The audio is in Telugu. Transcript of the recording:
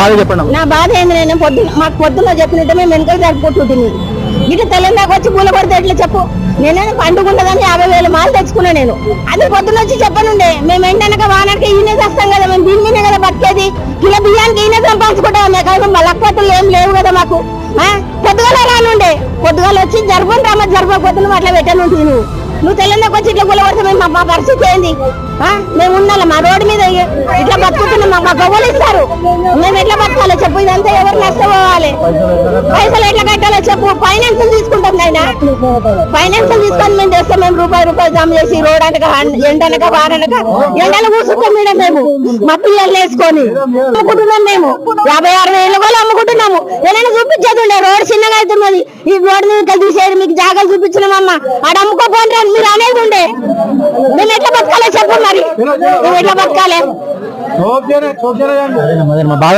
బాధ చెప్పండి. నా బాధ ఏంది, నేను మాకు పొద్దున్న చెప్పినట్టు మేము వెనుకలు జరుపుకుంటుంటుంది. ఇటు తెలంగాణకు వచ్చి పూల కొడితే ఎట్లా చెప్పు. నేనే పండుకుంటుందని 50,000 మాలు తెచ్చుకున్నా నేను. అది పొద్దున్న వచ్చి చెప్పనుండే. మేము ఎండనక వానక ఈయనే చేస్తాం కదా, మేము దీని మీదే కదా బతికేది. కిలో బియ్యానికి ఈయనే సంపాదించుకుంటాం. లక్పతులు ఏం లేవు కదా మాకు. పొద్దుగాల రానుండే, పొద్దుగాల వచ్చి జరుపుని రామ జరపకపోతే అట్లా పెట్టను ఉంటుంది. నువ్వు తెలంగాణకు వచ్చి ఇట్లా పూల కొడితే మా పరిస్థితి ఏంది? మేము ఉండాలి మా రోడ్డు మీద ఇట్లా బతుకుతున్నాం. మా గవ్వలు ఇస్తారు, మేము ఎట్లా బతకాలో చెప్పు. ఇదంతా ఎవరు నష్టపోవాలి? పైసలు ఎట్లా కట్టాలో చెప్పు. ఫైనాన్స్ తీసుకుంటాం నాయన, ఫైనాన్స్ తీసుకొని మేము చేస్తాం. మేము రూపాయి జమ చేసి రోడ్ అనక ఎండనక వారనక ఎండలు కూర్చుంటాం మేడం. మేము మా పిల్లలు వేసుకొని అమ్ముకుంటున్నాం. మేము 50-60 వేలు అమ్ముకుంటున్నాము. ఏదైనా చూపించేది ఉండే, రోడ్ చిన్నగా అవుతున్నది. ఈ రోడ్ మీద తీసేది మీకు జాగాలు చూపించినామమ్మా, ఆడ అమ్ముకోపోండి మీరు అనేది ఉండే. మేము ఎట్లా బతకాలో చెప్పు. మరి మేము ఎట్లా బతకాలి? బాధ